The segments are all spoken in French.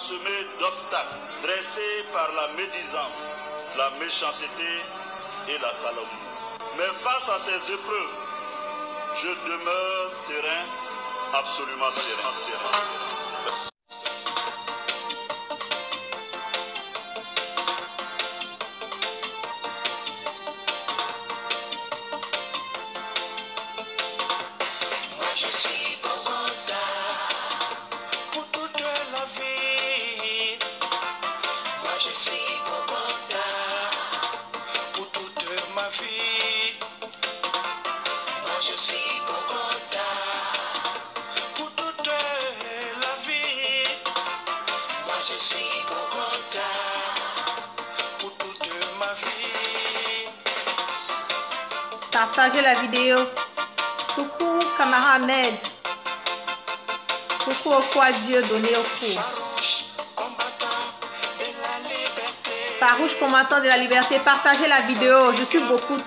Semé d'obstacles dressés par la médisance, la méchanceté et la calomnie. Mais face à ces épreuves, je demeure serein, absolument serein. Je suis Bogota pour toute la vie. Moi je suis Bogota pour toute ma vie. Moi je suis Bogota pour toute la vie. Moi je suis Bogota pour toute ma vie. Partagez la vidéo. Coucou Camara Ahmed. Coucou au quoi Dieu donné au cours. Farouche combattant de la liberté. Partagez la vidéo. Je suis beaucoup.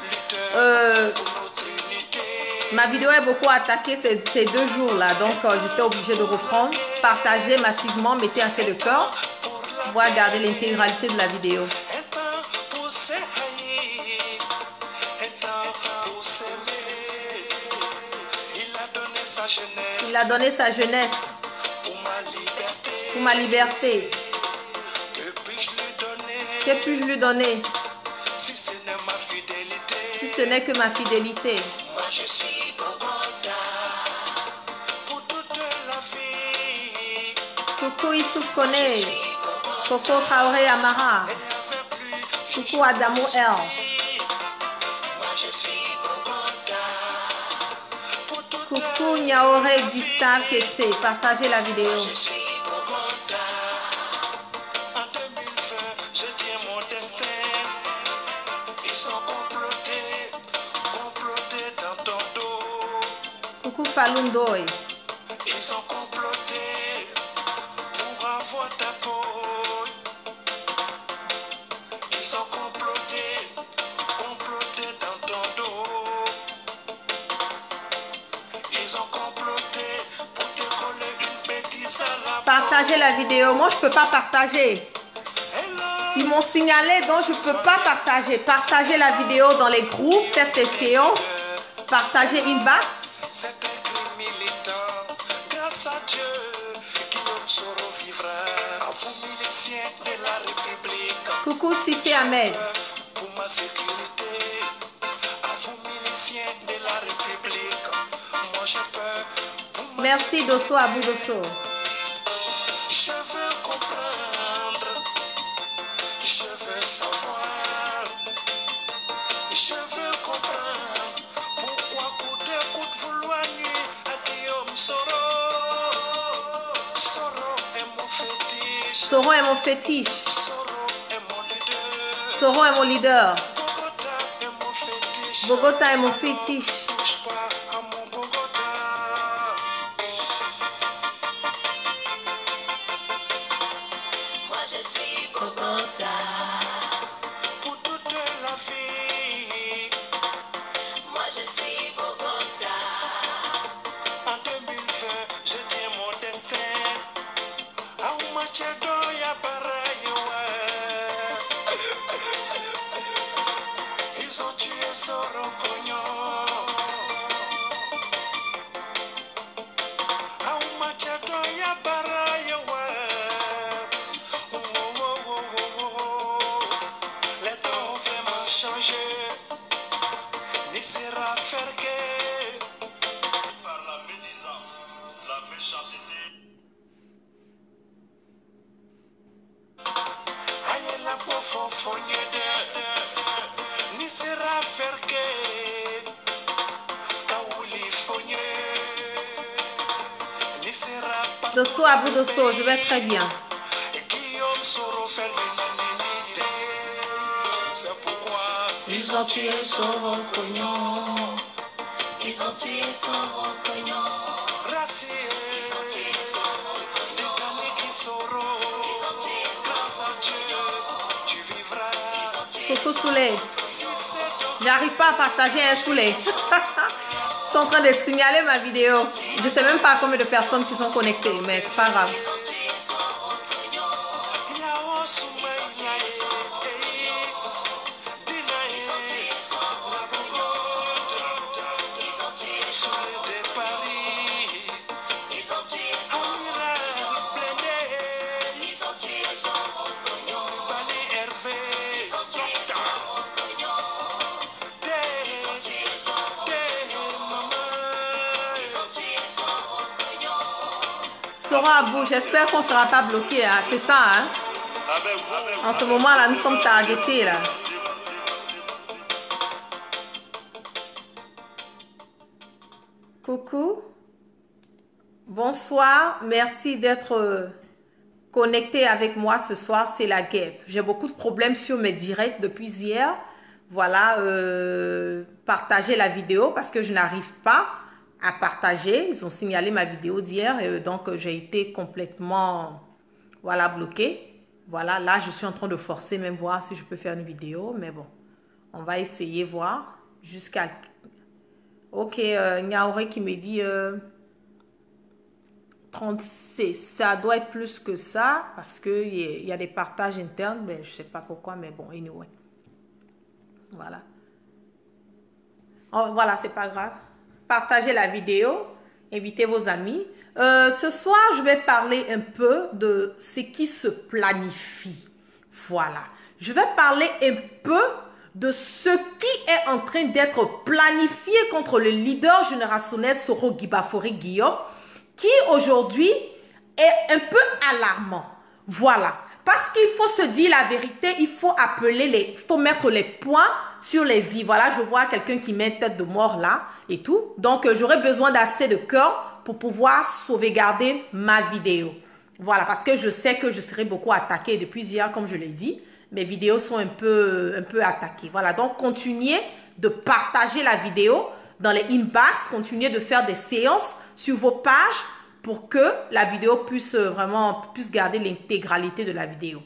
Ma vidéo est beaucoup attaquée ces 2 jours-là. Donc j'étais obligée de reprendre. Partagez massivement. Mettez assez de cœur. Pour pouvoir garder l'intégralité de la vidéo. Il a donné sa jeunesse pour ma liberté. Que puis-je lui donner si ce n'est que ma fidélité? Moi je suis Bogota pour toute la vie. Coucou Issouf Kone. Coco Traoré Amara. Coucou Adamo L. Moi je suis Bogota. Coucou Niaoré Gustave Kessé. Partagez la vidéo. Je suis Bogota. En 2020, je tiens mon destin. Ils sont complotés dans ton dos. Coucou Falun Doy. Ils ont comploté pour avoir ta peau. Ils ont comploté dans ton dos. Ils ont comploté pour te coller une bêtise à la peau. Partagez la vidéo. Moi, je peux pas partager. Ils m'ont signalé, donc je ne peux pas partager. Partagez la vidéo dans les groupes. Faites des séances. Partagez inbox. C'est un cri militant, grâce à Dieu, Guillaume Soro vivra. À vous miliciens de la République, Coucou Sissé Ahmed. pour ma sécurité. À vous miliciens de la République, moi je peux. Pour ma Merci Dosso Abou Dosso. Je veux comprendre, je veux savoir, je veux comprendre pourquoi coûte que coûte vouloir nuire à Guillaume Soro. Soro est mon fétiche, Soro est mon fétiche. Soro est mon leader, Soro est mon leader. Bogota est mon fétiche, Bogota est mon fétiche. touche pas à mon Bogota. Moi je suis Bogota. Pour toute la vie, Moi je suis Bogota. en 2020, je tiens mon destin. Aumachedo ya barayewa. Ils ont tué Soro Cognon. Aumachedo ya barayewa. Oh, oh, oh, oh, oh, oh. Les temps ont vraiment changé. Nisera Fergué. Par la médisance, la méchanceté. Aye la bofo fonyede. Nisera Fergué. Kaouli fonye. Nisera Dosso Abou Dosso, je vais très bien. Guillaume Soro fait l'unanimité. C'est pourquoi Ils ont tué Soro Cognon. Ils ont tué Soro Cognon. Racier. Ils ont tué Soro Cognon. Kaniki Soro. Ils ont tué Grâce Soro à Dieu, Cognon. tu vivras. Ils ont tué Coucou Souley. Si c'est donc J'arrive pas à partager un Souley. Ils sont en train de signaler ma vidéo. Je sais même pas combien de personnes qui sont connectées, mais c'est pas grave. Ils ont tué Soro Cognon. sera à bout. J'espère qu'on ne sera pas bloqué. Hein. C'est ça, hein? En ce moment-là, nous sommes targetés, là. Coucou. Bonsoir. Merci d'être connecté avec moi ce soir. C'est la guêpe. J'ai beaucoup de problèmes sur mes directs depuis hier. Voilà, partager la vidéo parce que je n'arrive pas à partager. Ils ont signalé ma vidéo d'hier et donc j'ai été complètement, voilà, bloquée. Voilà, là je suis en train de forcer même voir si je peux faire une vidéo, mais bon, on va essayer voir jusqu'à... Ok, Niaoré qui me dit 36, ça doit être plus que ça parce qu'il y a des partages internes, mais je ne sais pas pourquoi, mais bon, anyway. Voilà. Oh, voilà, c'est pas grave. Partagez la vidéo, invitez vos amis. Ce soir, je vais parler un peu de ce qui se planifie. Voilà. Je vais parler un peu de ce qui est en train d'être planifié contre le leader générationnel Soro Guibafori Guillaume, qui aujourd'hui est un peu alarmant. Voilà. Parce qu'il faut se dire la vérité, il faut mettre les points sur les i. Voilà, je vois quelqu'un qui met une tête de mort là et tout. Donc, j'aurai besoin d'assez de cœur pour pouvoir sauvegarder ma vidéo. Voilà, parce que je sais que je serai beaucoup attaquée depuis hier, comme je l'ai dit. Mes vidéos sont un peu attaquées. Voilà, donc continuez de partager la vidéo dans les inbox. Continuez de faire des séances sur vos pages pour que la vidéo puisse garder l'intégralité de la vidéo.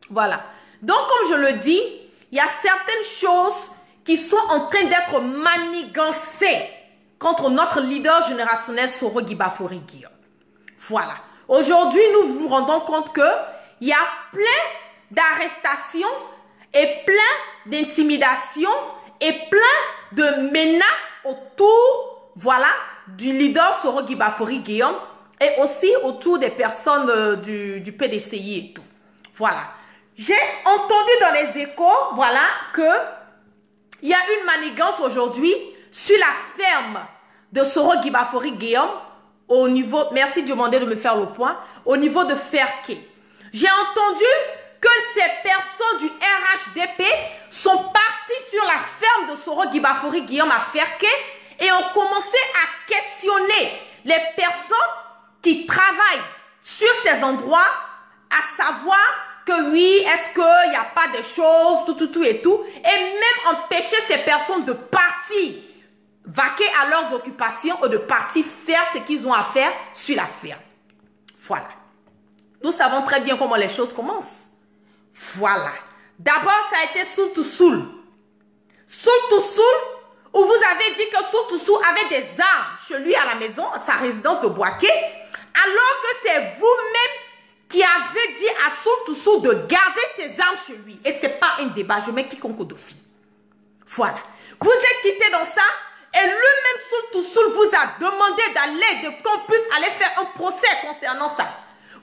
Voilà. Donc, comme je le dis, il y a certaines choses qui sont en train d'être manigancées contre notre leader générationnel Soro Guibafori Guillaume. Voilà. Aujourd'hui, nous vous rendons compte qu'il y a plein d'arrestations et plein d'intimidations et plein de menaces autour, voilà, du leader Soro Guibafori Guillaume et aussi autour des personnes du PDCI et tout. Voilà. J'ai entendu dans les échos, voilà, que il y a une manigance aujourd'hui sur la ferme de Soro Guibafori Guillaume au niveau, merci de demander de me faire le point, au niveau de Ferké. J'ai entendu que ces personnes du RHDP sont parties sur la ferme de Soro Guibafori Guillaume à Ferké et ont commencé à questionner les personnes qui travaillent sur ces endroits, à savoir que oui, est-ce qu'il n'y a pas de choses, tout et tout, et même empêcher ces personnes de partir, vaquer à leurs occupations ou de partir faire ce qu'ils ont à faire sur la ferme. Voilà. Nous savons très bien comment les choses commencent. Voilà. D'abord, ça a été Soul to Soul. Soul to Soul, où vous avez dit que Soul to Soul avait des armes chez lui à la maison, à sa résidence de Boaké, alors que c'est vous-même qui avez dit à Soul to Soul de garder ses armes chez lui. Et ce n'est pas un débat, je mets quiconque au défi. Voilà. Vous êtes quitté dans ça, et lui-même Soul to Soul vous a demandé d'aller, qu'on puisse aller faire un procès concernant ça.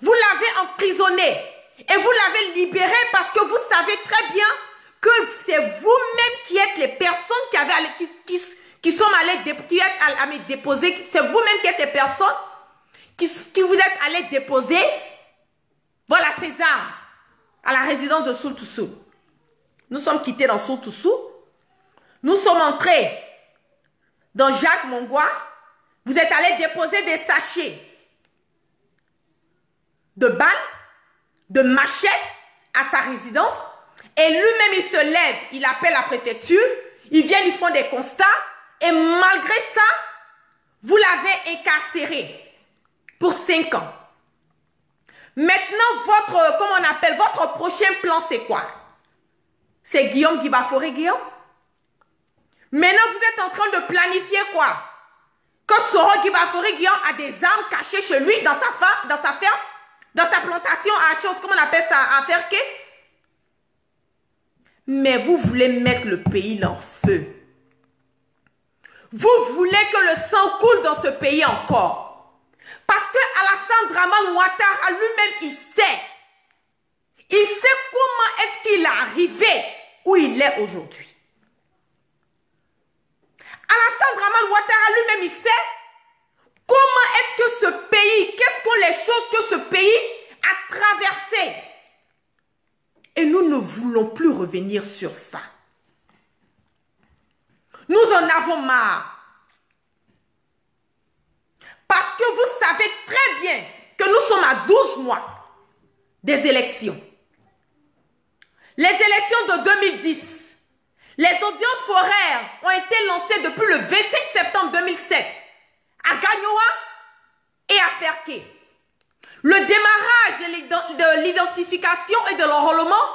Vous l'avez emprisonné. Et vous l'avez libéré parce que vous savez très bien que c'est vous-même qui êtes les personnes qui sont allées déposer. C'est vous-même qui êtes les personnes qui vous êtes allés déposer, voilà, ces armes à la résidence de Soul to Soul. Nous sommes quittés dans Soul to Soul. Nous sommes entrés dans Jacques Mongois. Vous êtes allés déposer des sachets de balles, de machettes à sa résidence. Et lui-même, il se lève, il appelle la préfecture. Ils viennent, ils font des constats. Et malgré ça, vous l'avez incarcéré pour 5 ans. Maintenant, votre prochain plan, c'est quoi? C'est Guillaume Guibafori Guillaume? Maintenant, vous êtes en train de planifier quoi? Que Soro Guibafori Guillaume a des armes cachées chez lui, dans sa ferme, dans sa plantation, comment on appelle ça, à Ferké? Mais vous voulez mettre le pays en feu. Vous voulez que le sang coule dans ce pays encore. Parce que Alassane Dramane Ouattara lui-même, il sait. Il sait comment est-ce qu'il est arrivé où il est aujourd'hui. Alassane Dramane Ouattara lui-même, il sait comment est-ce que ce pays, qu'est-ce qu'on les choses que ce pays a traversées. Et nous ne voulons plus revenir sur ça. Nous en avons marre. Parce que vous savez très bien que nous sommes à 12 mois des élections. Les élections de 2010, les audiences foraires ont été lancées depuis le 25 septembre 2007 à Gagnoa et à Ferké. Le démarrage de l'identification et de l'enrôlement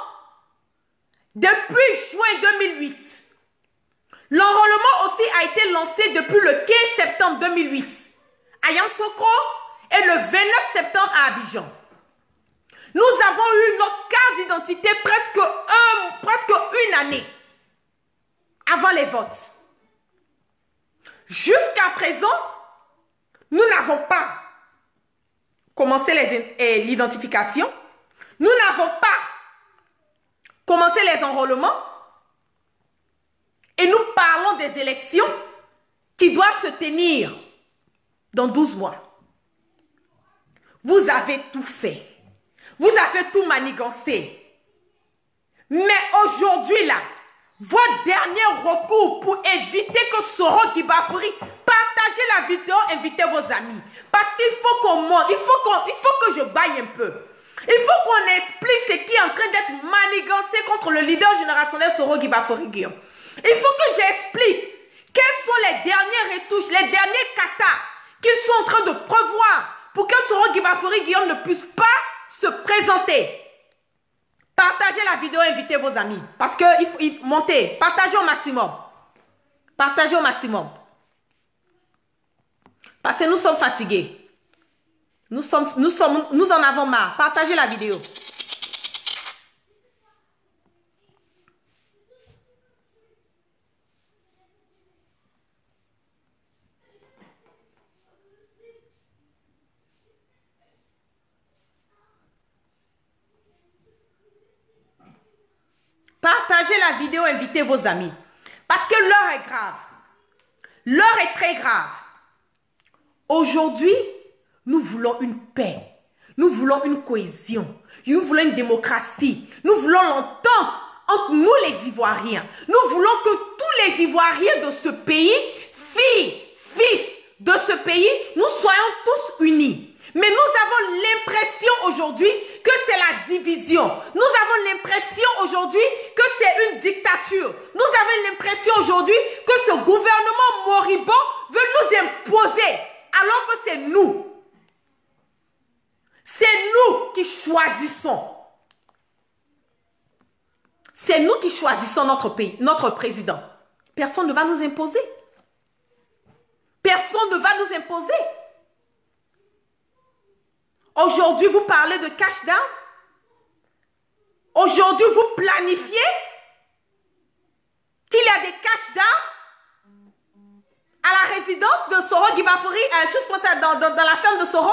depuis juin 2008. L'enrôlement aussi a été lancé depuis le 15 septembre 2008 à Yamoussoukro et le 29 septembre à Abidjan. Nous avons eu notre carte d'identité presque une année avant les votes. Jusqu'à présent, nous n'avons pas commencé l'identification. Nous n'avons pas commencé les enrôlements. Et nous parlons des élections qui doivent se tenir dans 12 mois. Vous avez tout fait. Vous avez tout manigancé. Mais aujourd'hui, là, votre dernier recours pour éviter que Soro Guibafouri, partagez la vidéo, invitez vos amis. Parce qu'il faut qu'on monte, il faut que je baille un peu. Il faut qu'on explique ce qui est en train d'être manigancé contre le leader générationnel Soro Guibafouri Guillaume. Il faut que j'explique quelles sont les dernières retouches, les derniers katas qu'ils sont en train de prévoir pour que Soro Guibafouri Guillaume ne puisse pas se présenter. Partagez la vidéo, invitez vos amis. Parce qu'il faut monter. Partagez au maximum. Partagez au maximum. Parce que nous sommes fatigués. Nous en avons marre. Partagez la vidéo. Partagez la vidéo, invitez vos amis. Parce que l'heure est grave. L'heure est très grave. Aujourd'hui, nous voulons une paix. Nous voulons une cohésion. Nous voulons une démocratie. Nous voulons l'entente entre nous les Ivoiriens. Nous voulons que tous les Ivoiriens de ce pays, filles, fils de ce pays, nous soyons tous unis. Mais nous avons l'impression aujourd'hui que c'est la division. Nous avons l'impression aujourd'hui que c'est une dictature. Nous avons l'impression aujourd'hui que ce gouvernement moribond veut nous imposer alors que c'est nous. C'est nous qui choisissons. C'est nous qui choisissons notre pays, notre président. Personne ne va nous imposer. Personne ne va nous imposer. Aujourd'hui, vous parlez de cash down. Aujourd'hui, vous planifiez qu'il y a des cash down à la résidence de Soro Guibafouri, chose comme ça, dans la ferme de Soro.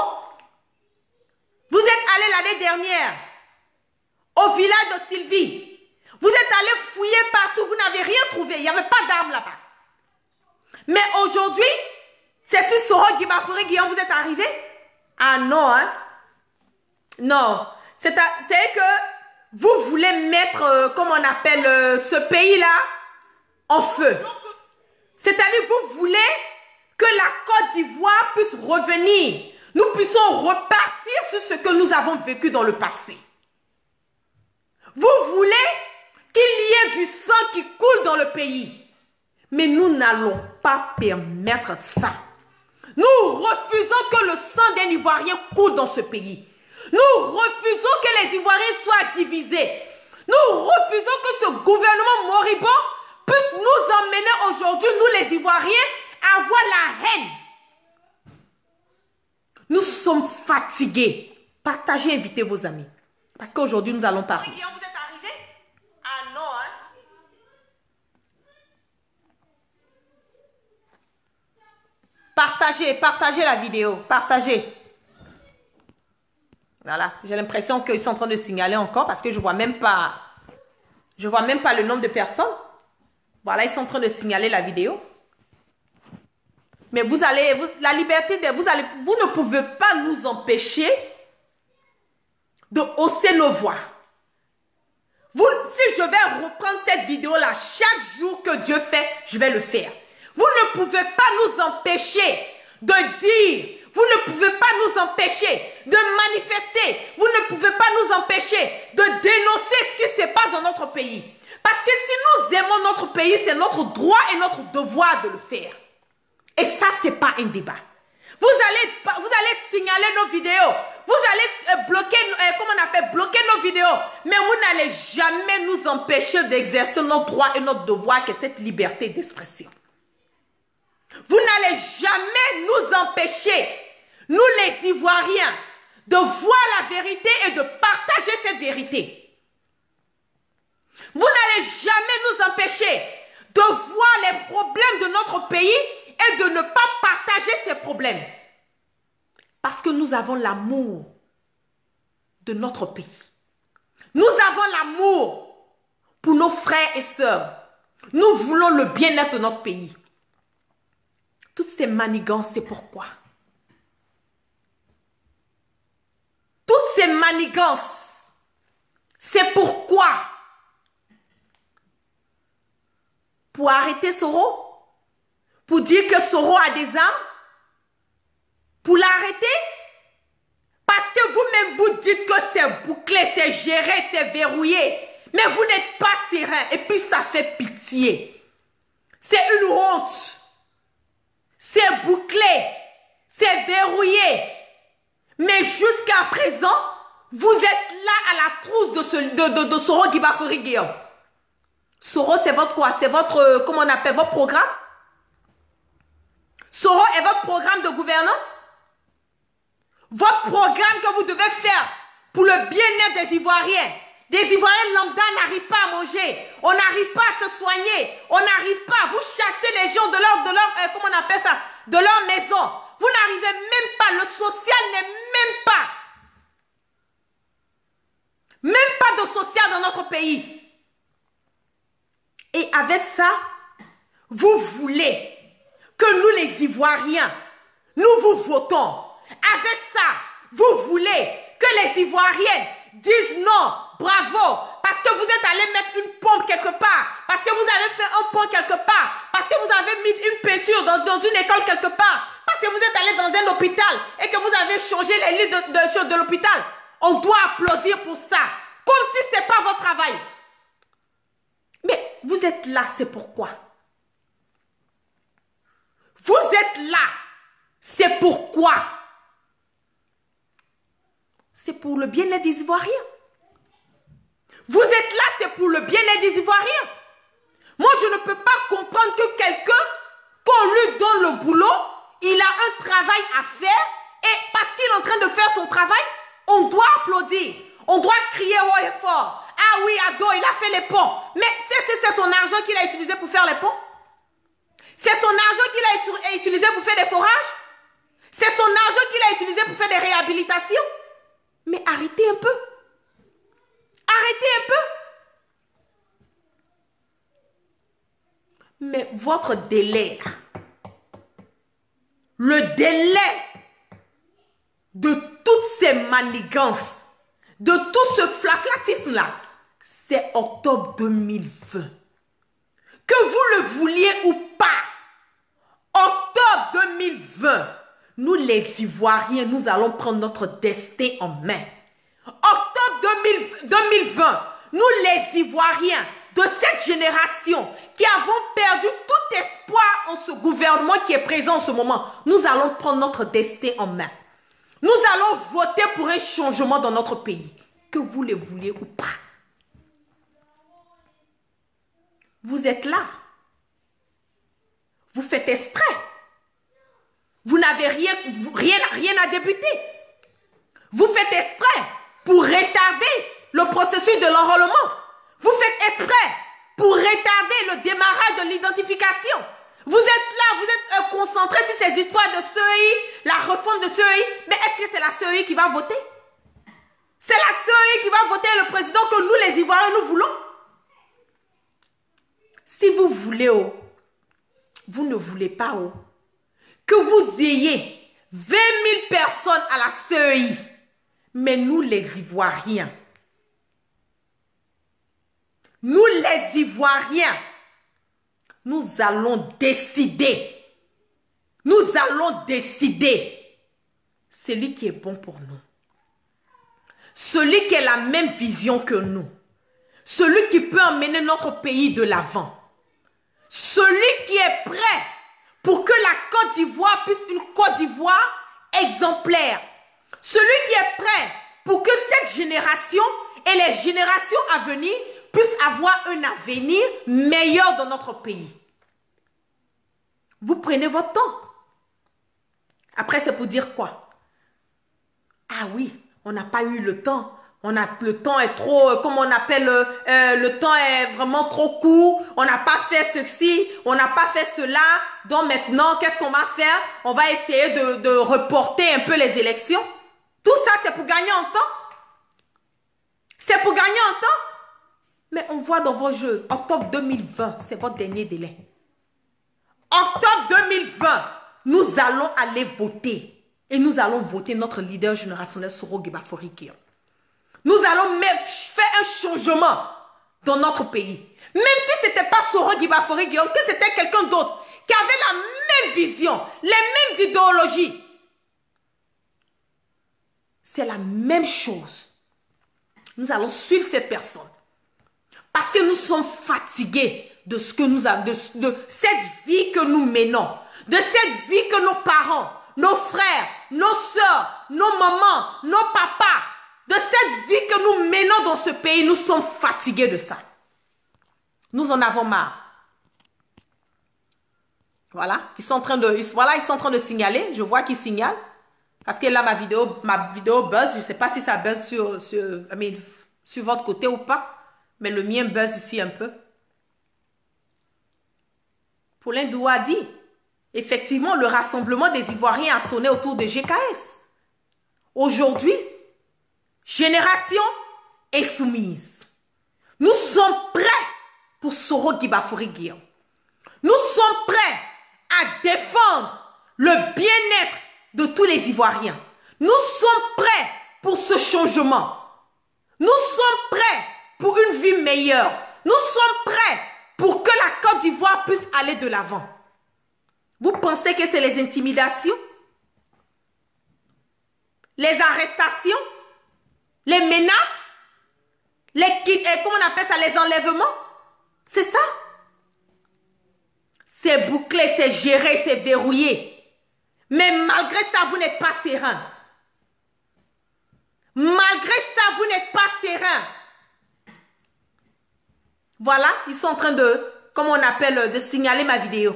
Vous êtes allé l'année dernière au village de Sylvie. Vous êtes allé fouiller partout, vous n'avez rien trouvé. Il n'y avait pas d'armes là-bas. Mais aujourd'hui, c'est sur Soro Guibafouri Guillaume, vous êtes arrivé? Ah non, hein? Non, c'est que vous voulez mettre, comment on appelle, ce pays-là en feu. C'est-à-dire vous voulez que la Côte d'Ivoire puisse revenir. Nous puissions repartir sur ce que nous avons vécu dans le passé. Vous voulez qu'il y ait du sang qui coule dans le pays. Mais nous n'allons pas permettre ça. Nous refusons que le sang d'un Ivoirien coule dans ce pays. Nous refusons que les Ivoiriens soient divisés. Nous refusons que ce gouvernement moribond puisse nous emmener aujourd'hui, nous les Ivoiriens, à avoir la haine. Nous sommes fatigués. Partagez, invitez vos amis. Parce qu'aujourd'hui, nous allons parler. Vous êtes arrivé? Ah non, hein? Partagez la vidéo. Partagez. Voilà, j'ai l'impression qu'ils sont en train de signaler encore parce que je vois même pas le nombre de personnes. Voilà, ils sont en train de signaler la vidéo. Mais la liberté, vous ne pouvez pas nous empêcher de hausser nos voix. Si je vais reprendre cette vidéo-là, chaque jour que Dieu fait, je vais le faire. Vous ne pouvez pas nous empêcher de dire, vous ne pouvez pas nous empêcher de manifester, vous ne pouvez pas nous empêcher de dénoncer ce qui se passe dans notre pays. Parce que si nous aimons notre pays, c'est notre droit et notre devoir de le faire. Et ça, ce n'est pas un débat. Vous allez signaler nos vidéos. Vous allez bloquer nos vidéos. Mais vous n'allez jamais nous empêcher d'exercer notre droit et notre devoir, qui est cette liberté d'expression. Vous n'allez jamais nous empêcher, nous les Ivoiriens, de voir la vérité et de partager cette vérité. Vous n'allez jamais nous empêcher de voir les problèmes de notre pays et de ne pas partager ces problèmes. Parce que nous avons l'amour de notre pays. Nous avons l'amour pour nos frères et sœurs. Nous voulons le bien-être de notre pays. Toutes ces manigances, c'est pourquoi. Toutes ces manigances, c'est pourquoi. Pour arrêter Soro? Pour dire que Soro a des armes? Pour l'arrêter? Parce que vous-même vous dites que c'est bouclé, c'est géré, c'est verrouillé. Mais vous n'êtes pas serein. Et puis ça fait pitié. C'est une honte. C'est bouclé. C'est verrouillé. Mais jusqu'à présent, vous êtes là à la trousse de Soro Guibaferi Guillaume. Soro, c'est votre quoi? C'est votre, comment on appelle, votre programme? Soro est votre programme de gouvernance? Votre programme que vous devez faire pour le bien-être des Ivoiriens. Des Ivoiriens lambda n'arrivent pas à manger. On n'arrive pas à se soigner. On n'arrive pas. Vous chassez les gens de leur comment on appelle ça? De leur maison. Vous n'arrivez même pas. Le social n'est même pas. Même pas de social dans notre pays. Et avec ça, vous voulez que nous les Ivoiriens, nous vous votons. Avec ça, vous voulez que les Ivoiriennes disent non, bravo, parce que vous êtes allé mettre une pompe quelque part, parce que vous avez fait un pont quelque part, parce que vous avez mis une peinture dans une école quelque part, parce que vous êtes allé dans un hôpital et que vous avez changé les lits de l'hôpital. On doit applaudir pour ça, comme si ce n'est pas votre travail. Mais vous êtes là, c'est pourquoi. Vous êtes là, c'est pourquoi. C'est pour le bien-être des Ivoiriens. Vous êtes là, c'est pour le bien-être des Ivoiriens. Moi, je ne peux pas comprendre que quelqu'un, qu'on lui donne le boulot, il a un travail à faire, et parce qu'il est en train de faire son travail, on doit applaudir. On doit crier haut et fort. Ah oui, Ado, il a fait les ponts. Mais c'est son argent qu'il a utilisé pour faire les ponts. C'est son argent qu'il a utilisé pour faire des forages. C'est son argent qu'il a utilisé pour faire des réhabilitations. Mais arrêtez un peu. Arrêtez un peu. Mais votre délai, le délai de toutes ces manigances, de tout ce flaflatisme-là, c'est octobre 2020. Que vous le vouliez ou pas, octobre 2020, nous les Ivoiriens, nous allons prendre notre destin en main. Octobre 2020, nous les Ivoiriens de cette génération qui avons perdu tout espoir en ce gouvernement qui est présent en ce moment, nous allons prendre notre destin en main. Nous allons voter pour un changement dans notre pays, que vous le vouliez ou pas. Vous êtes là. Vous faites exprès. Vous n'avez rien à débuter. Vous faites exprès pour retarder le processus de l'enrôlement. Vous faites exprès pour retarder le démarrage de l'identification. Vous êtes là, vous êtes concentrés sur ces histoires de CEI, la réforme de CEI. Mais est-ce que c'est la CEI qui va voter? C'est la CEI qui va voter le président que nous, les Ivoiriens, nous voulons. Si vous voulez, vous ne voulez pas, que que vous ayez 20 000 personnes à la CEI. Mais nous, les Ivoiriens, nous, les Ivoiriens, nous allons décider. Nous allons décider celui qui est bon pour nous. Celui qui a la même vision que nous. Celui qui peut emmener notre pays de l'avant. Celui qui est prêt pour que la Côte d'Ivoire puisse une Côte d'Ivoire exemplaire. Celui qui est prêt pour que cette génération et les générations à venir puissent avoir un avenir meilleur dans notre pays. Vous prenez votre temps. Après, c'est pour dire quoi? Ah oui, on n'a pas eu le temps. Le temps est trop, comme on appelle, le temps est vraiment trop court. On n'a pas fait ceci, on n'a pas fait cela. Donc maintenant, qu'est-ce qu'on va faire? On va essayer de reporter un peu les élections. Tout ça, c'est pour gagner en temps. C'est pour gagner en temps. Mais on voit dans vos jeux, octobre 2020, c'est votre dernier délai. Octobre 2020, nous allons aller voter. Et nous allons voter notre leader générationnel Soro Guiba-Fori Guillaume. Nous allons faire un changement dans notre pays. Même si ce n'était pas Soro Guiba-Fori Guillaume, que c'était quelqu'un d'autre qui avait la même vision, les mêmes idéologies. C'est la même chose. Nous allons suivre cette personne. Parce que nous sommes fatigués de ce que nous avons, de cette vie que nous menons, de cette vie que nos parents, nos frères, nos soeurs, nos mamans, nos papas, de cette vie que nous menons dans ce pays, nous sommes fatigués de ça. Nous en avons marre. Voilà, ils sont en train de signaler, je vois qu'ils signalent. Parce que là, ma vidéo buzz, je ne sais pas si ça buzz sur votre côté ou pas, mais le mien buzz ici un peu. Paulin Doua dit, effectivement, le rassemblement des Ivoiriens a sonné autour de GKS. Aujourd'hui, Génération Insoumise. Nous sommes prêts pour Soro Guiba-Fori Guillaume. Nous sommes prêts à défendre le bien-être de tous les Ivoiriens. Nous sommes prêts pour ce changement. Nous sommes prêts pour une vie meilleure. Nous sommes prêts pour que la Côte d'Ivoire puisse aller de l'avant. Vous pensez que c'est les intimidations, les arrestations, les menaces, comment on appelle ça, les enlèvements? C'est ça. C'est bouclé, c'est géré, c'est verrouillé. Mais malgré ça, vous n'êtes pas serein. Malgré ça, vous n'êtes pas serein. Voilà, ils sont en train de, comme on appelle, de signaler ma vidéo.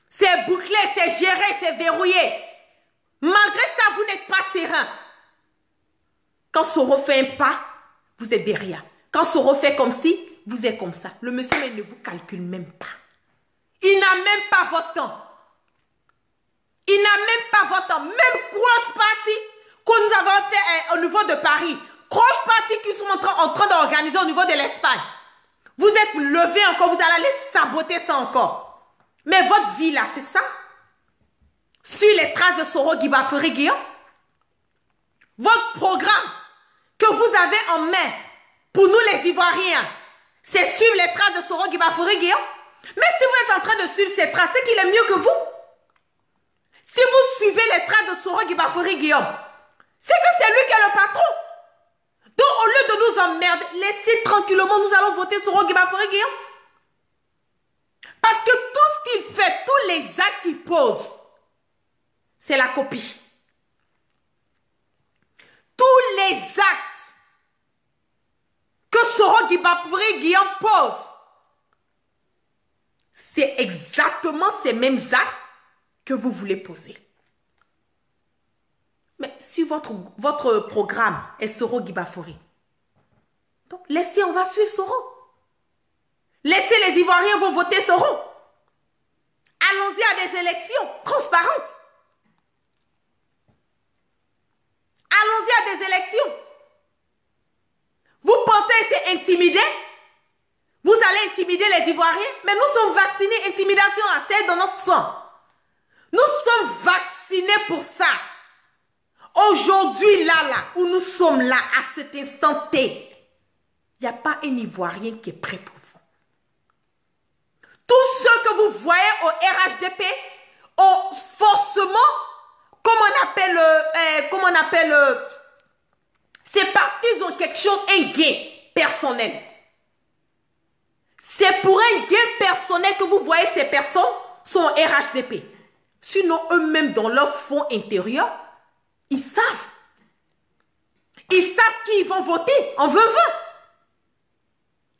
C'est bouclé, c'est géré, c'est verrouillé. Malgré ça, vous n'êtes pas serein. Quand Soro fait un pas, vous êtes derrière. Quand Soro fait comme ci, vous êtes comme ça. Le monsieur ne vous calcule même pas. Il n'a même pas votre temps. Il n'a même pas votre temps. Même Croche Party que nous avons fait au niveau de Paris. Croche Party qui sont en train d'organiser au niveau de l'Espagne. Vous êtes levés encore, vous allez aller saboter ça encore. Mais votre vie là, c'est ça? Sur les traces de Soro Guiba-Fori Guillaume. Votre programme que vous avez en main pour nous les Ivoiriens, c'est suivre les traces de Soro Guiba-Fori Guillaume. Mais si vous êtes en train de suivre ces traces, c'est qu'il est mieux que vous. Si vous suivez les traces de Soro Guiba-Fori Guillaume, c'est que c'est lui qui est le patron. Donc au lieu de nous emmerder, laissez tranquillement, nous allons voter Soro Guiba-Fori Guillaume. Parce que tout ce qu'il fait, tous les actes qu'il pose, c'est la copie. Tous les actes que Soro Guiba-Fori Guillaume pose, c'est exactement ces mêmes actes que vous voulez poser. Mais si votre programme est Soro Guiba-Fori, donc laissez, on va suivre Soro. Laissez les Ivoiriens vont voter Soro. Allons-y à des élections transparentes. Allons-y à des élections. Vous pensez c'est intimider? Vous allez intimider les Ivoiriens? Mais nous sommes vaccinés. Intimidation, là, c'est dans notre sang. Nous sommes vaccinés pour ça. Aujourd'hui, là, où nous sommes là, à cet instant T, il n'y a pas un Ivoirien qui est prêt pour vous. Tous ceux que vous voyez au RHDP, forcément, c'est parce qu'ils ont quelque chose, un gain personnel. C'est pour un gain personnel que vous voyez ces personnes sont au RHDP. Sinon, eux-mêmes, dans leur fond intérieur, ils savent. Ils savent qui ils vont voter en 2020.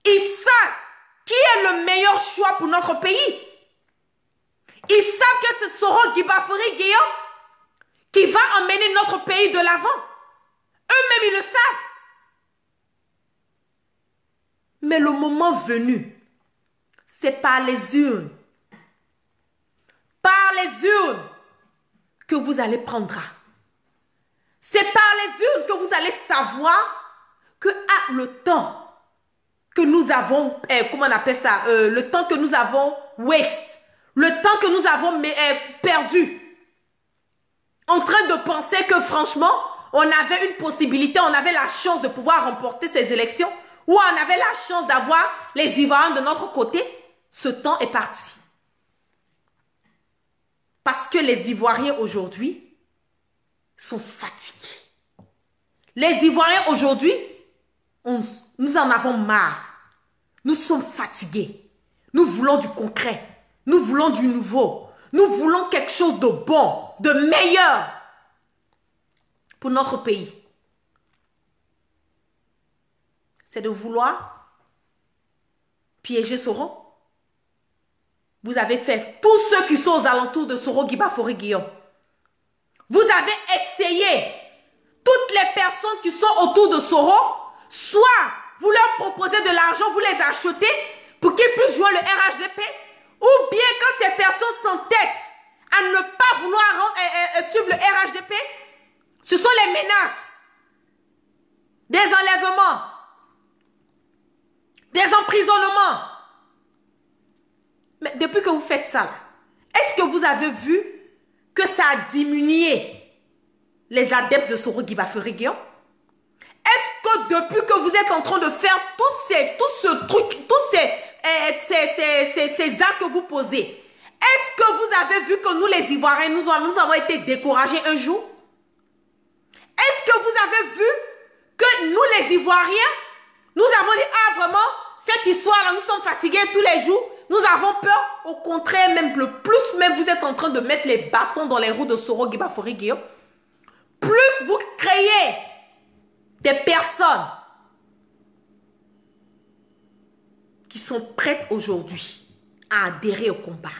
Ils savent qui est le meilleur choix pour notre pays. Ils savent que ce sera Guy Guillaume qui va emmener notre pays de l'avant. Eux-mêmes, ils le savent. Mais le moment venu, c'est par les urnes. Par les urnes que vous allez prendre. C'est par les urnes que vous allez savoir que le temps que nous avons, comment on appelle ça, le temps que nous avons le temps que nous avons perdu, en train de penser que franchement, on avait une possibilité, on avait la chance de pouvoir remporter ces élections, ou on avait la chance d'avoir les Ivoiriens de notre côté, ce temps est parti. Parce que les Ivoiriens aujourd'hui sont fatigués. Les Ivoiriens aujourd'hui, nous en avons marre. Nous sommes fatigués. Nous voulons du concret. Nous voulons du nouveau. Nous voulons quelque chose de bon, de meilleur pour notre pays. C'est de vouloir piéger Soro. Vous avez fait tous ceux qui sont aux alentours de Soro Guibafori Guillaume. Vous avez essayé toutes les personnes qui sont autour de Soro, soit vous leur proposez de l'argent, vous les achetez pour qu'ils puissent jouer le RHDP, ou bien quand ces personnes s'entêtent à ne pas vouloir suivre le RHDP, ce sont les menaces, des enlèvements, des emprisonnements. Mais depuis que vous faites ça, est-ce que vous avez vu que ça a diminué les adeptes de Soro Guibafori Guillaume? Est-ce que depuis que vous êtes en train de faire tous ces actes que vous posez, est-ce que vous avez vu que nous les Ivoiriens, nous avons été découragés un jour? Est-ce que vous avez vu que nous les Ivoiriens, nous avons dit, ah vraiment, cette histoire-là, nous sommes fatigués tous les jours, nous avons peur? Au contraire, même le plus, même vous êtes en train de mettre les bâtons dans les roues de Soro Guibafori Guillaume. Plus vous créez des personnes qui sont prêtes aujourd'hui à adhérer au combat.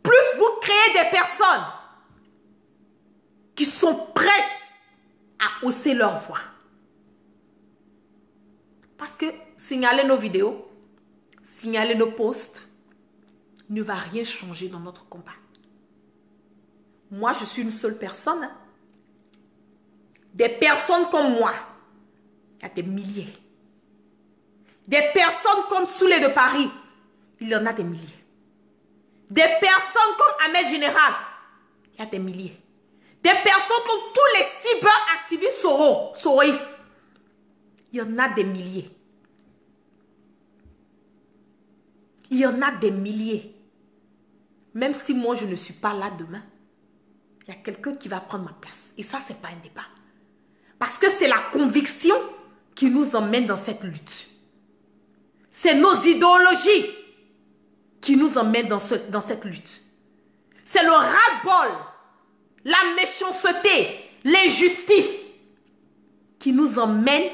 Plus vous créez des personnes qui sont prêtes à hausser leur voix. Parce que signaler nos vidéos, signaler nos posts ne va rien changer dans notre combat. Moi, je suis une seule personne. Hein. Des personnes comme moi, il y a des milliers. Des personnes comme Soulé de Paris, il y en a des milliers. Des personnes comme Ahmed Général, il y a des milliers. Des personnes comme tous les cyberactivistes soroïstes, il y en a des milliers. Il y en a des milliers. Même si moi, je ne suis pas là demain, il y a quelqu'un qui va prendre ma place. Et ça, ce n'est pas un débat. Parce que c'est la conviction qui nous emmène dans cette lutte. C'est nos idéologies qui nous emmènent dans cette lutte. C'est le ras-le-bol, la méchanceté, l'injustice qui nous emmène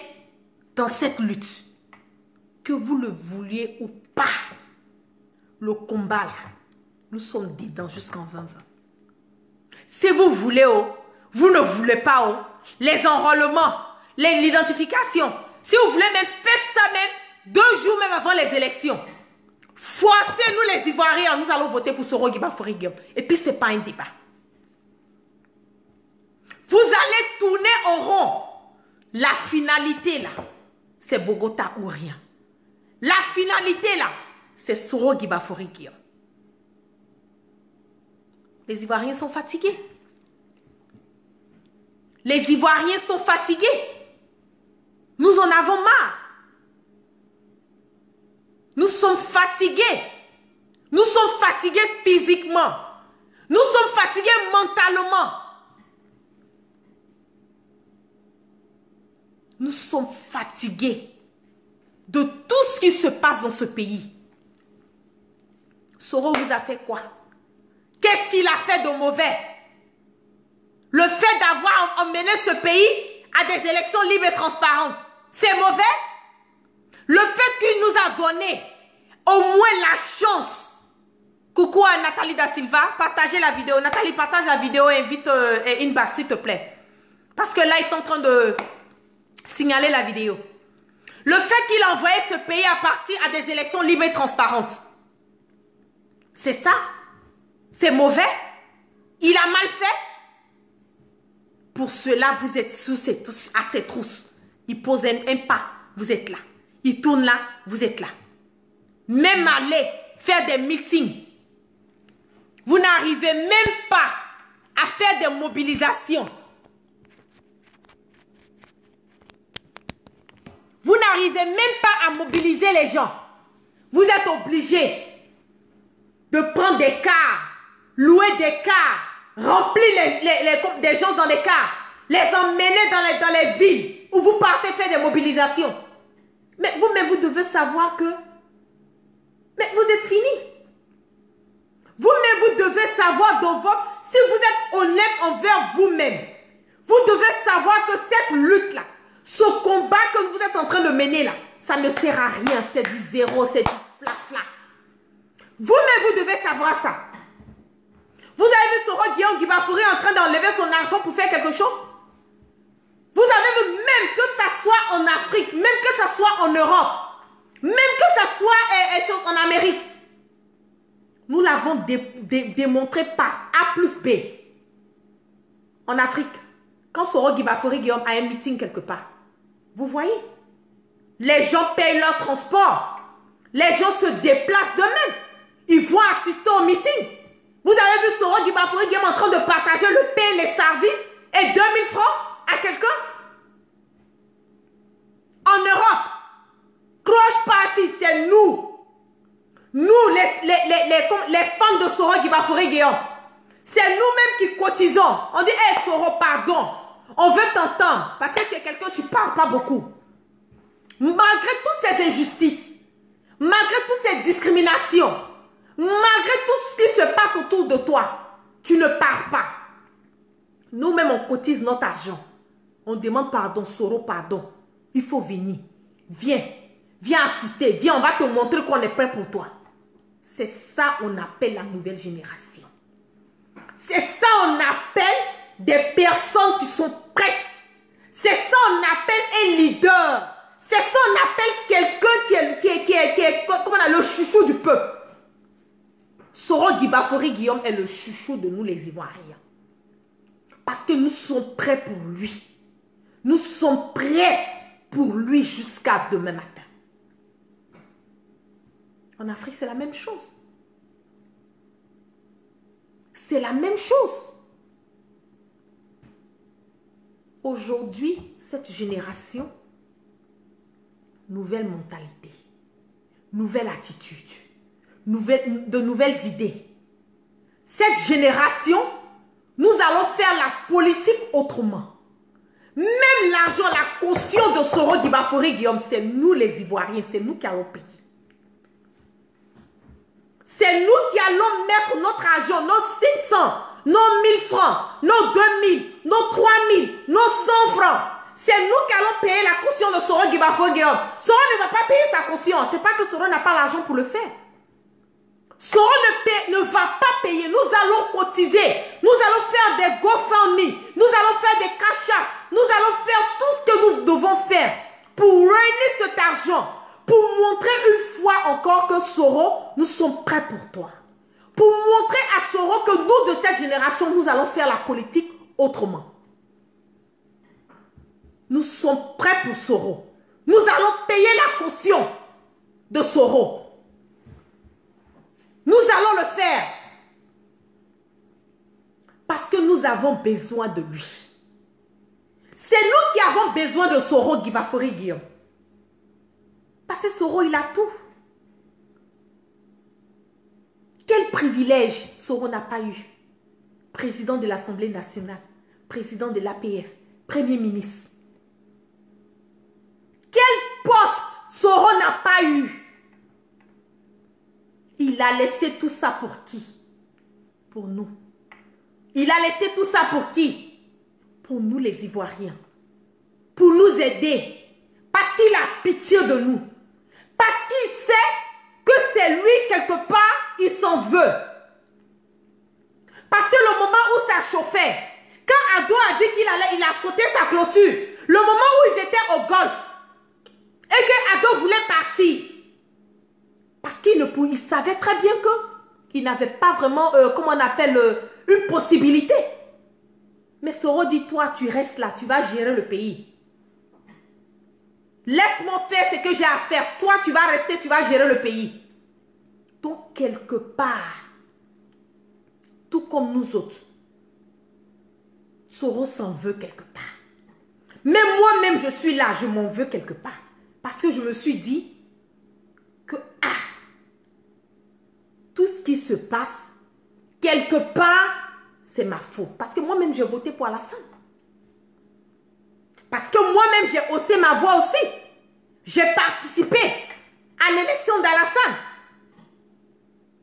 dans cette lutte. Que vous le vouliez ou pas, le combat là, nous sommes dedans jusqu'en 2020. Si vous voulez, vous ne voulez pas, les enrôlements, l'identification, si vous voulez même, faites ça même 2 jours même avant les élections. Forcez-nous les Ivoiriens, nous allons voter pour Soro Guibafori Guillaume. Et puis ce n'est pas un débat. Vous allez tourner en rond. La finalité là, c'est Bogota ou rien. La finalité là, c'est Soro Guibafori Guillaume. Les Ivoiriens sont fatigués. Les Ivoiriens sont fatigués. Nous en avons marre. Nous sommes fatigués. Nous sommes fatigués physiquement. Nous sommes fatigués mentalement. Nous sommes fatigués de tout ce qui se passe dans ce pays. Soro vous a fait quoi? Qu'est-ce qu'il a fait de mauvais? Le fait d'avoir emmené ce pays à des élections libres et transparentes, c'est mauvais? Le fait qu'il nous a donné au moins la chance. Coucou à Nathalie Da Silva, partagez la vidéo. Nathalie, partage la vidéo et invite Inbox s'il te plaît. Parce que là, ils sont en train de signaler la vidéo. Le fait qu'il a envoyé ce pays à partir à des élections libres et transparentes. C'est ça? C'est mauvais? Il a mal fait? Pour cela, vous êtes à ses trousses. Il pose un pas, vous êtes là. Il tourne là, vous êtes là. Même aller faire des meetings. Vous n'arrivez même pas à faire des mobilisations. Vous n'arrivez même pas à mobiliser les gens. Vous êtes obligés de prendre des cars, louer des cars, remplir des gens dans les cars, les emmener dans les villes où vous partez faire des mobilisations. Mais vous-même, vous devez savoir que mais vous êtes fini. Vous-même, vous devez savoir dans votre... Si vous êtes honnête envers vous-même, vous devez savoir que cette lutte-là, ce combat que vous êtes en train de mener là, ça ne sert à rien. C'est du zéro, c'est du fla-fla. Vous-même, vous devez savoir ça. Vous avez vu Soro Guillaume Guibafouri en train d'enlever son argent pour faire quelque chose? Vous avez vu, même que ça soit en Afrique, même que ça soit en Europe, même que ça soit en Amérique, nous l'avons démontré par A plus B. En Afrique, quand Soro Guibafouri Guillaume a un meeting quelque part, vous voyez, les gens payent leur transport, les gens se déplacent d'eux-mêmes, ils vont assister au meeting. Vous avez vu Soro Guibafouri Guillaume en train de partager le pain et les sardines et 2000 francs à quelqu'un? En Europe, Crush Party, c'est nous. Nous, les fans de Soro Guibafouri Guillaume. C'est nous-mêmes qui cotisons. On dit, hey Soro, pardon. On veut t'entendre. Parce que tu es quelqu'un, tu ne parles pas beaucoup. Malgré toutes ces injustices, malgré toutes ces discriminations, malgré tout ce qui se passe autour de toi, tu ne parles pas. Nous-mêmes, on cotise notre argent. On demande pardon, Soro, pardon. Il faut venir. Viens. Viens assister. Viens, on va te montrer qu'on est prêt pour toi. C'est ça qu'on appelle la nouvelle génération. C'est ça qu'on appelle des personnes qui sont prêtes. C'est ça qu'on appelle un leader. C'est ça qu'on appelle quelqu'un qui est comment on a, le chouchou du peuple. Soro Guibafouri Guillaume est le chouchou de nous les Ivoiriens. Parce que nous sommes prêts pour lui. Nous sommes prêts pour lui jusqu'à demain matin. En Afrique, c'est la même chose. C'est la même chose. Aujourd'hui, cette génération, nouvelle mentalité, nouvelle attitude, de nouvelles idées. Cette génération, nous allons faire la politique autrement. Même l'argent, la caution de Soro Guibafouri Guillaume, c'est nous les Ivoiriens, c'est nous qui allons payer. C'est nous qui allons mettre notre argent, nos 500, nos 1000 francs, nos 2000, nos 3000, nos 100 francs. C'est nous qui allons payer la caution de Soro Guibafouri Guillaume. Soro ne va pas payer sa caution. Ce n'est pas que Soro n'a pas l'argent pour le faire. Soro ne va pas payer. Nous allons cotiser. Nous allons faire des GoFundMe. Nous allons faire des cash apps. Nous allons faire tout ce que nous devons faire pour réunir cet argent. Pour montrer une fois encore que Soro, nous sommes prêts pour toi. Pour montrer à Soro que nous, de cette génération, nous allons faire la politique autrement. Nous sommes prêts pour Soro. Nous allons payer la caution de Soro. Nous allons le faire. nous avons besoin de lui. C'est nous qui avons besoin de Soro Guibafori Guillaume. Parce que Soro, il a tout. Quel privilège Soro n'a pas eu? Président de l'Assemblée nationale, président de l'APF, premier ministre. Quel poste Soro n'a pas eu? Il a laissé tout ça pour qui? Pour nous. Il a laissé tout ça pour qui? Pour nous les Ivoiriens. Pour nous aider. Parce qu'il a pitié de nous. Parce qu'il sait que c'est lui quelque part, il s'en veut. Parce que le moment où ça chauffait, quand Ado a dit il a sauté sa clôture, le moment où ils étaient au golf, et que Ado voulait partir, parce qu'il savait très bien qu'il n'avait pas vraiment, comment on appelle, une possibilité. Mais Soro dit, toi, tu restes là, tu vas gérer le pays. Laisse-moi faire ce que j'ai à faire. Toi, tu vas rester, tu vas gérer le pays. Donc, quelque part, tout comme nous autres, Soro s'en veut quelque part. Mais moi-même, je suis là, je m'en veux quelque part. Parce que je me suis dit que, tout ce qui se passe, quelque part, c'est ma faute. Parce que moi-même, j'ai voté pour Alassane. Parce que moi-même, j'ai haussé ma voix aussi. J'ai participé à l'élection d'Alassane.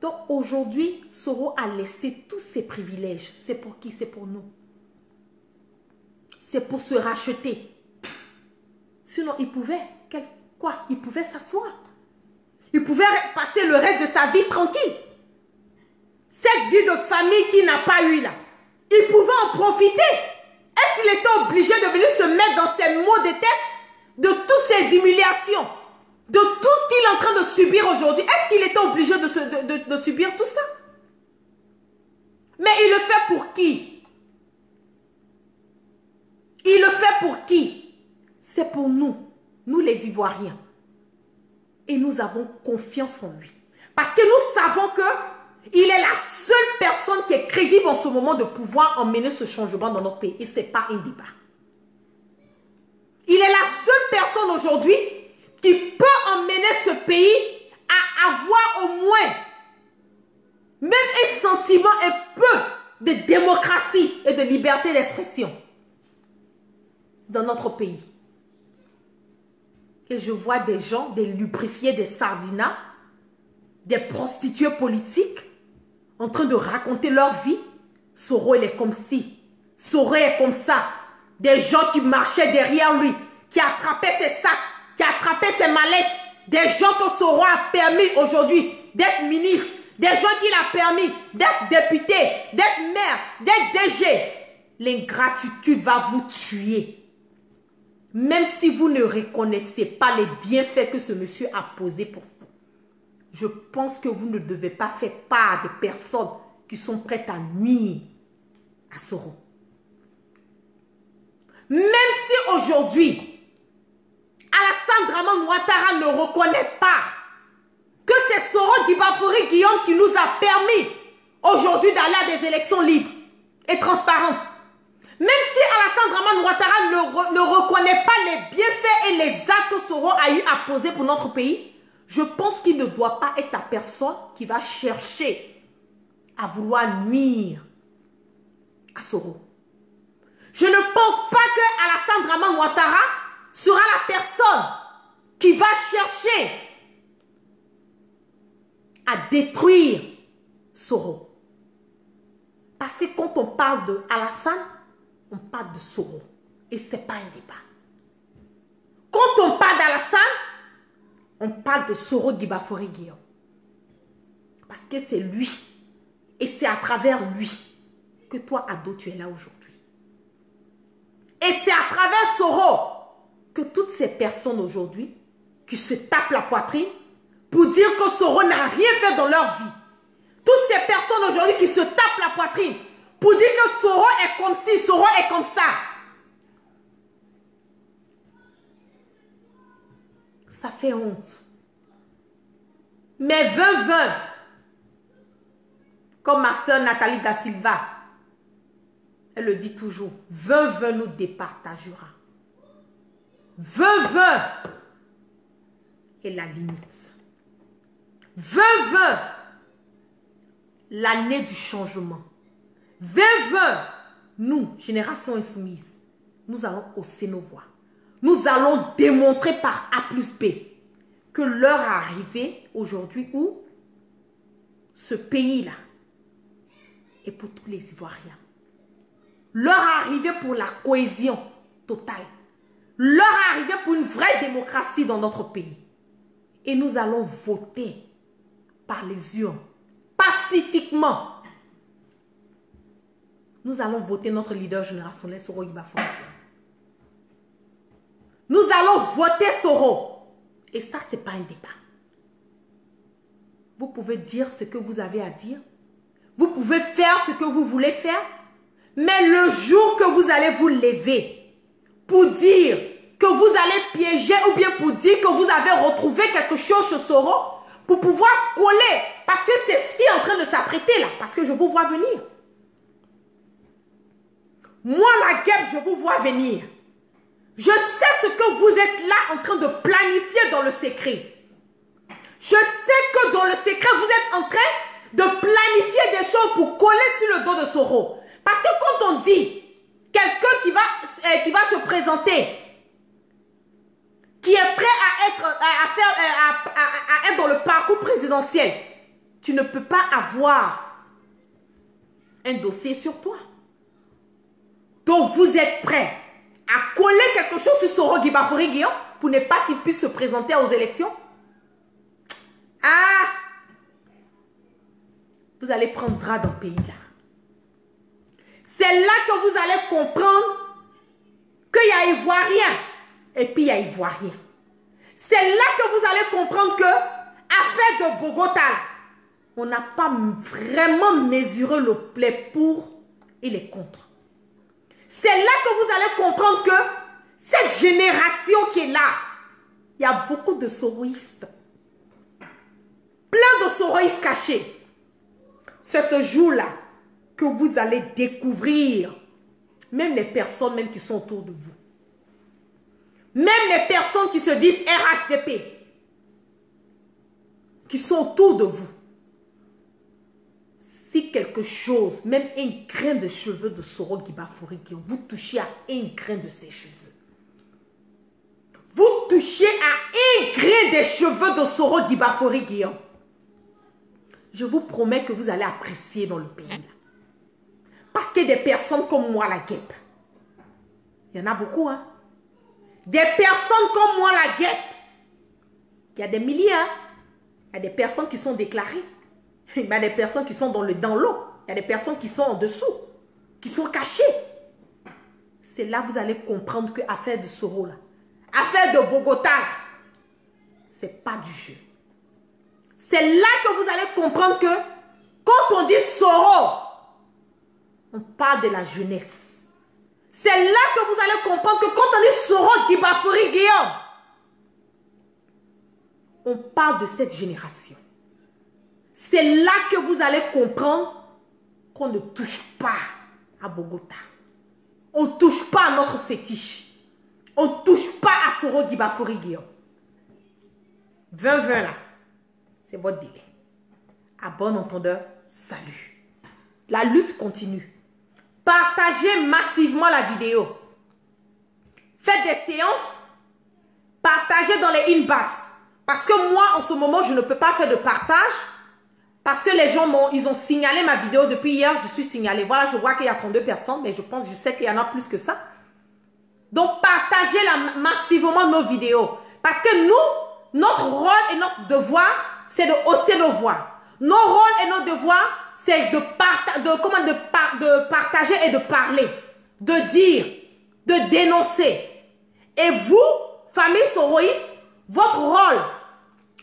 Donc aujourd'hui, Soro a laissé tous ses privilèges. C'est pour qui? C'est pour nous. C'est pour se racheter. Sinon, il pouvait, quoi? Il pouvait s'asseoir. Il pouvait passer le reste de sa vie tranquille. Cette vie de famille qu'il n'a pas eue là, il pouvait en profiter. Est-ce qu'il était obligé de venir se mettre dans ces maux de tête, de toutes ces humiliations, de tout ce qu'il est en train de subir aujourd'hui? Est-ce qu'il était obligé de subir tout ça? Mais il le fait pour qui? Il le fait pour qui? C'est pour nous, nous les Ivoiriens. Et nous avons confiance en lui. Parce que nous savons que il est la seule personne qui est crédible en ce moment de pouvoir emmener ce changement dans notre pays. Et ce n'est pas un débat. Il est la seule personne aujourd'hui qui peut emmener ce pays à avoir au moins même un sentiment un peu de démocratie et de liberté d'expression dans notre pays. Et je vois des gens, des lubrifiés, des sardinats, des prostituées politiques en train de raconter leur vie. Soro, il est comme ci. Soro est comme ça. Des gens qui marchaient derrière lui, qui attrapaient ses sacs, qui attrapaient ses mallettes. Des gens que Soro a permis aujourd'hui d'être ministre. Des gens qu'il a permis d'être député, d'être maire, d'être DG. L'ingratitude va vous tuer. Même si vous ne reconnaissez pas les bienfaits que ce monsieur a posés pour vous. Je pense que vous ne devez pas faire part des personnes qui sont prêtes à nuire à Soro. Même si aujourd'hui, Alassane Draman Ouattara ne reconnaît pas que c'est Soro Guibafori Guillaume qui nous a permis aujourd'hui d'aller à des élections libres et transparentes. Même si Alassane Draman Ouattara ne reconnaît pas les bienfaits et les actes que Soro a eu à poser pour notre pays, je pense qu'il ne doit pas être la personne qui va chercher à vouloir nuire à Soro. Je ne pense pas que Alassane Draman Ouattara sera la personne qui va chercher à détruire Soro. Parce que quand on parle de Alassane, on parle de Soro. Et ce n'est pas un débat. Quand on parle d'Alassane, on parle de Soro Guibafori Guillaume. Parce que c'est lui. Et c'est à travers lui que toi, Ado, tu es là aujourd'hui. Et c'est à travers Soro que toutes ces personnes aujourd'hui qui se tapent la poitrine pour dire que Soro n'a rien fait dans leur vie. Toutes ces personnes aujourd'hui qui se tapent la poitrine pour dire que Soro est comme ci, Soro est comme ça. Ça fait honte. Mais 2020, comme ma soeur Nathalie Da Silva, Elle le dit toujours. Veuve nous départagera. Veuve est la limite. Veuve, l'année du changement. Veuve, nous, génération insoumise, nous allons hausser nos voix. Nous allons démontrer par A plus B que l'heure est arrivée aujourd'hui où ce pays-là est pour tous les Ivoiriens. L'heure est arrivée pour la cohésion totale. L'heure est arrivée pour une vraie démocratie dans notre pays. Et nous allons voter par les urnes, pacifiquement. Nous allons voter notre leader générationnel, Soro Guiba Fouré. Nous allons voter Soro. Et ça, ce n'est pas un débat. Vous pouvez dire ce que vous avez à dire. Vous pouvez faire ce que vous voulez faire. Mais le jour que vous allez vous lever pour dire que vous allez piéger ou bien pour dire que vous avez retrouvé quelque chose chez Soro, pour pouvoir coller, parce que c'est ce qui est en train de s'apprêter là, parce que je vous vois venir. Moi, la guêpe, je vous vois venir. Je sais ce que vous êtes là en train de planifier dans le secret. Je sais que dans le secret, vous êtes en train de planifier des choses pour coller sur le dos de Soro. Parce que quand on dit quelqu'un qui va se présenter, qui est prêt à être dans le parcours présidentiel, tu ne peux pas avoir un dossier sur toi. Donc vous êtes prêt à coller quelque chose sur Soro Guiba Fouré Guillaume pour ne pas qu'il puisse se présenter aux élections? Ah! Vous allez prendre drap dans le pays là. C'est là que vous allez comprendre qu'il y a Ivoirien et puis il y a Ivoirien. C'est là que vous allez comprendre que affaire de Bogota, on n'a pas vraiment mesuré les pour et les contre. C'est là que vous allez comprendre que cette génération qui est là, il y a beaucoup de soroïstes. Plein de soroïstes cachés. C'est ce jour-là que vous allez découvrir même les personnes même qui sont autour de vous. Même les personnes qui se disent RHDP, qui sont autour de vous. Si quelque chose, même un grain de cheveux de Soro Guiba Fouré Guillaume, vous touchez à un grain de ses cheveux. Vous touchez à un grain des cheveux de Soro Guiba Fouré Guillaume. Je vous promets que vous allez apprécier dans le pays. Là. Parce que des personnes comme moi, la guêpe, il y en a beaucoup, hein. Des personnes comme moi, la guêpe, il y a des milliers, hein. Il y a des personnes qui sont déclarées. Il y a des personnes qui sont dans l'eau. Il y a des personnes qui sont en dessous, qui sont cachées. C'est là que vous allez comprendre que affaire de Soro, là, affaire de Bogota, c'est pas du jeu. C'est là que vous allez comprendre que quand on dit Soro, on parle de la jeunesse. C'est là que vous allez comprendre que quand on dit Soro Guiba Fouré Guillaume, on parle de cette génération. C'est là que vous allez comprendre qu'on ne touche pas à Bogota. On ne touche pas à notre fétiche. On ne touche pas à Soro Guiba Fouré Guillaume. 20-20 là, c'est votre délai. À bon entendeur, salut. La lutte continue. Partagez massivement la vidéo. Faites des séances. Partagez dans les inbox. Parce que moi, en ce moment, je ne peux pas faire de partage. Parce que les gens ils ont signalé ma vidéo depuis hier. Je suis signalée. Voilà, je vois qu'il y a 32 personnes. Mais je sais qu'il y en a plus que ça. Donc, partagez massivement nos vidéos. Parce que nous, notre rôle et notre devoir, c'est de hausser nos voix. Nos rôles et nos devoirs, c'est de partager et de parler. De dire, de dénoncer. Et vous, famille soroïste, votre rôle,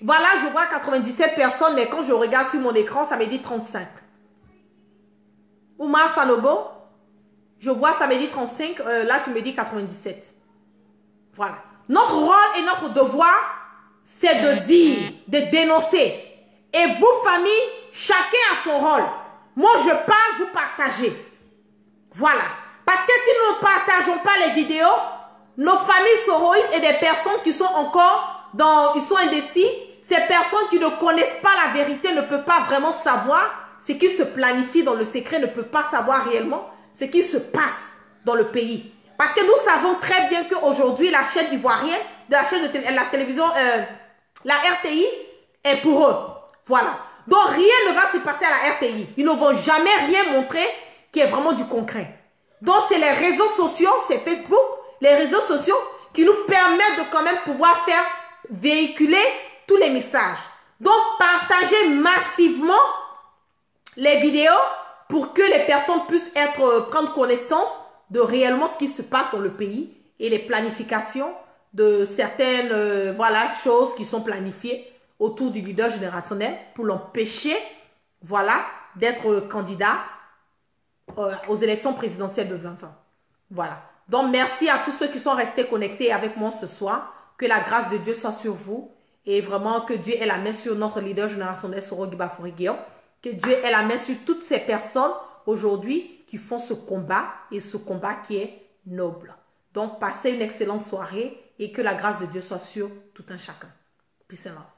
voilà, je vois 97 personnes, mais quand je regarde sur mon écran, ça me dit 35. Oumar Sanogo, je vois, ça me dit 35, là tu me dis 97. Voilà. Notre rôle et notre devoir, c'est de dire, de dénoncer. Et vous, famille, chacun a son rôle. Moi, je parle, vous partagez. Voilà. Parce que si nous ne partageons pas les vidéos, nos familles soroïdes et des personnes qui sont encore ils sont indécis, ces personnes qui ne connaissent pas la vérité ne peuvent pas vraiment savoir ce qui se planifie dans le secret, ne peuvent pas savoir réellement ce qui se passe dans le pays. Parce que nous savons très bien qu'aujourd'hui, la chaîne ivoirienne, la chaîne de la télévision, la RTI, est pour eux. Voilà. Donc, rien ne va se passer à la RTI. Ils ne vont jamais rien montrer qui est vraiment du concret. Donc, c'est les réseaux sociaux, c'est Facebook, les réseaux sociaux qui nous permettent de quand même pouvoir faire véhiculer tous les messages. Donc, partagez massivement les vidéos pour que les personnes puissent prendre connaissance de réellement ce qui se passe dans le pays et les planifications de certaines voilà, choses qui sont planifiées autour du leader générationnel pour l'empêcher voilà, d'être candidat aux élections présidentielles de 2020. Voilà. Donc, merci à tous ceux qui sont restés connectés avec moi ce soir. Que la grâce de Dieu soit sur vous et vraiment que Dieu ait la main sur notre leader générationnel Soro Guiba Fourie-Guillaume. Que Dieu ait la main sur toutes ces personnes aujourd'hui qui font ce combat et ce combat qui est noble. Donc, passez une excellente soirée et que la grâce de Dieu soit sur tout un chacun. Peace and love.